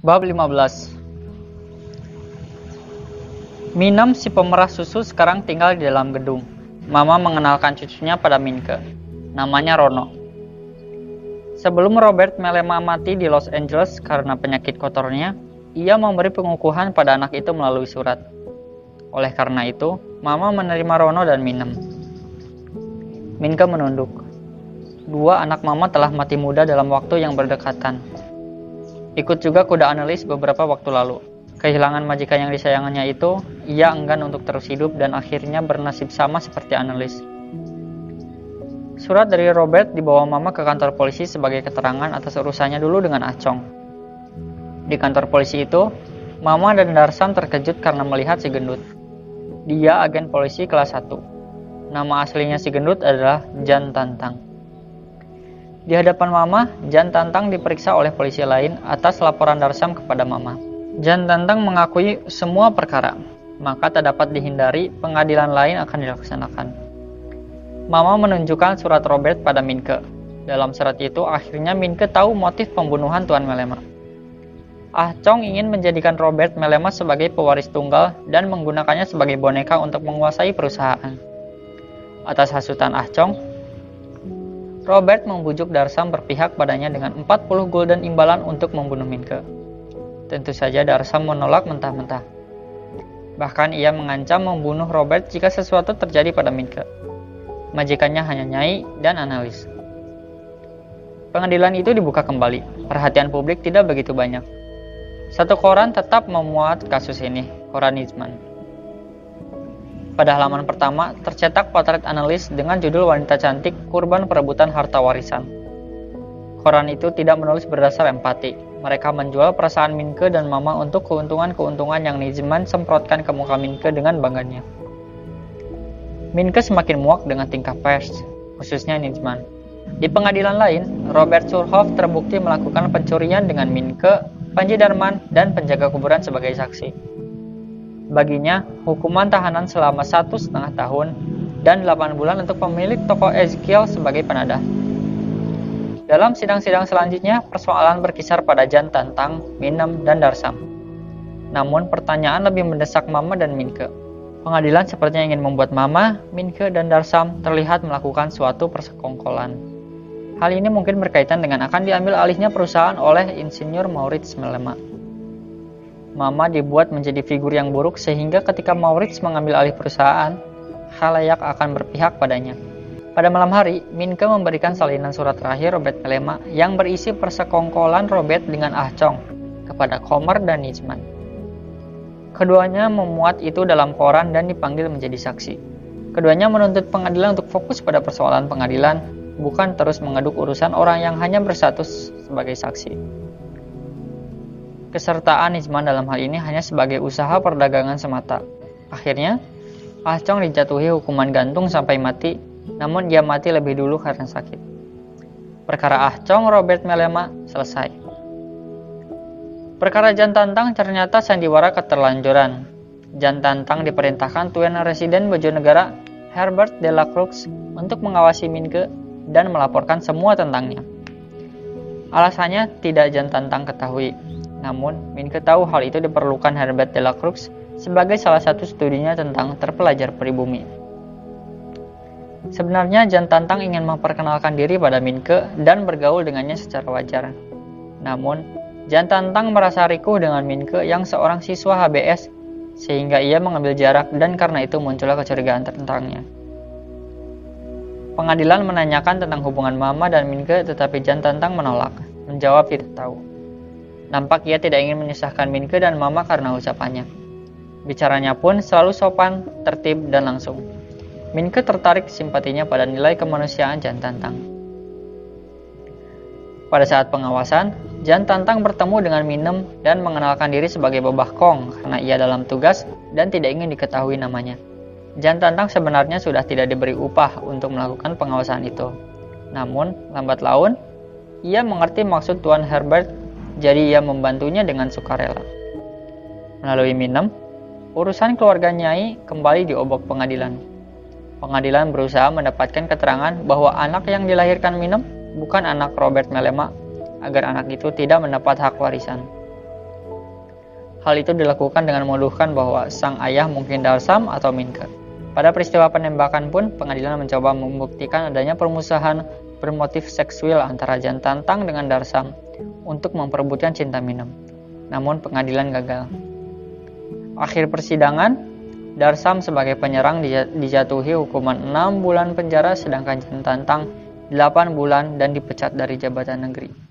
Bab 15. Minem si pemerah susu sekarang tinggal di dalam gedung. Mama mengenalkan cucunya pada Minke. Namanya Rono. Sebelum Robert Melema mati di Los Angeles karena penyakit kotornya, ia memberi pengukuhan pada anak itu melalui surat. Oleh karena itu, Mama menerima Rono dan Minem. Minke menunduk. Dua anak Mama telah mati muda dalam waktu yang berdekatan. Ikut juga kuda Annelies beberapa waktu lalu. Kehilangan majikan yang disayangannya itu, ia enggan untuk terus hidup dan akhirnya bernasib sama seperti Annelies. Surat dari Robert dibawa Mama ke kantor polisi sebagai keterangan atas urusannya dulu dengan Ah Chong. Di kantor polisi itu, Mama dan Darsam terkejut karena melihat si gendut. Dia agen polisi kelas 1. Nama aslinya si gendut adalah Jan Tantang. Di hadapan Mama, Jan Tantang diperiksa oleh polisi lain atas laporan Darsam kepada Mama. Jan Tantang mengakui semua perkara, maka tak dapat dihindari pengadilan lain akan dilaksanakan. Mama menunjukkan surat Robert pada Minke. Dalam surat itu, akhirnya Minke tahu motif pembunuhan Tuan Melema. Ah Chong ingin menjadikan Robert Melema sebagai pewaris tunggal dan menggunakannya sebagai boneka untuk menguasai perusahaan. Atas hasutan Ah Chong, Robert membujuk Darsam berpihak padanya dengan 40 gulden imbalan untuk membunuh Minke. Tentu saja Darsam menolak mentah-mentah. Bahkan ia mengancam membunuh Robert jika sesuatu terjadi pada Minke. Majikannya hanya Nyai dan Annelies. Pengadilan itu dibuka kembali. Perhatian publik tidak begitu banyak. Satu koran tetap memuat kasus ini, koran Nizman. Pada halaman pertama, tercetak potret Annelies dengan judul wanita cantik kurban perebutan harta warisan. Koran itu tidak menulis berdasar empati. Mereka menjual perasaan Minke dan Mama untuk keuntungan-keuntungan yang Nizman semprotkan ke muka Minke dengan bangganya. Minke semakin muak dengan tingkah pers, khususnya Nizman. Di pengadilan lain, Robert Surhoff terbukti melakukan pencurian dengan Minke, Panji Darman, dan penjaga kuburan sebagai saksi. Baginya, hukuman tahanan selama 1,5 tahun dan 8 bulan untuk pemilik toko Ezekiel sebagai penadah. Dalam sidang-sidang selanjutnya, persoalan berkisar pada Jan Tantang, Minem, dan Darsam. Namun, pertanyaan lebih mendesak Mama dan Minke. Pengadilan sepertinya ingin membuat Mama, Minke, dan Darsam terlihat melakukan suatu persekongkolan. Hal ini mungkin berkaitan dengan akan diambil alihnya perusahaan oleh Insinyur Maurits Melema. Mama dibuat menjadi figur yang buruk sehingga ketika Maurits mengambil alih perusahaan, khalayak akan berpihak padanya. Pada malam hari, Minke memberikan salinan surat terakhir Robert Melema yang berisi persekongkolan Robert dengan Ah Chong kepada Khomer dan Nizman. Keduanya memuat itu dalam koran dan dipanggil menjadi saksi. Keduanya menuntut pengadilan untuk fokus pada persoalan pengadilan, bukan terus mengaduk urusan orang yang hanya berstatus sebagai saksi. Kesertaan Nizman dalam hal ini hanya sebagai usaha perdagangan semata. Akhirnya, Ah Chong dijatuhi hukuman gantung sampai mati, namun dia mati lebih dulu karena sakit. Perkara Ah Chong Robert Melema selesai. Perkara Jan Tantang ternyata sandiwara keterlanjuran. Jan Tantang diperintahkan Tuan Residen Bojonegara Herbert de la Crux untuk mengawasi Minke dan melaporkan semua tentangnya. Alasannya tidak Jan Tantang ketahui. Namun, Minke tahu hal itu diperlukan Herbert de la Crux sebagai salah satu studinya tentang terpelajar pribumi. Sebenarnya Jan Tantang ingin memperkenalkan diri pada Minke dan bergaul dengannya secara wajar. Namun, Jan Tantang merasa rikuh dengan Minke yang seorang siswa HBS sehingga ia mengambil jarak dan karena itu muncullah kecurigaan tentangnya. Pengadilan menanyakan tentang hubungan Mama dan Minke tetapi Jan Tantang menolak, menjawab tidak tahu. Nampak ia tidak ingin menyusahkan Minke dan Mama karena ucapannya. Bicaranya pun selalu sopan, tertib, dan langsung. Minke tertarik simpatinya pada nilai kemanusiaan Jan Tantang. Pada saat pengawasan, Jan Tantang bertemu dengan Minem dan mengenalkan diri sebagai Bobah Kong karena ia dalam tugas dan tidak ingin diketahui namanya. Jan Tantang sebenarnya sudah tidak diberi upah untuk melakukan pengawasan itu. Namun, lambat laun, ia mengerti maksud Tuan Herbert, jadi ia membantunya dengan sukarela. Melalui Minem, urusan keluarga Nyai kembali diobok pengadilan. Pengadilan berusaha mendapatkan keterangan bahwa anak yang dilahirkan Minem bukan anak Robert Melema, agar anak itu tidak mendapat hak warisan. Hal itu dilakukan dengan menuduhkan bahwa sang ayah mungkin Darsam atau Minker. Pada peristiwa penembakan pun, pengadilan mencoba membuktikan adanya permusuhan bermotif seksual antara Jantantang dengan Darsam untuk memperebutkan cinta Minem. Namun pengadilan gagal. Akhir persidangan, Darsam sebagai penyerang dijatuhi hukuman 6 bulan penjara sedangkan Jantantang 8 bulan dan dipecat dari jabatan negeri.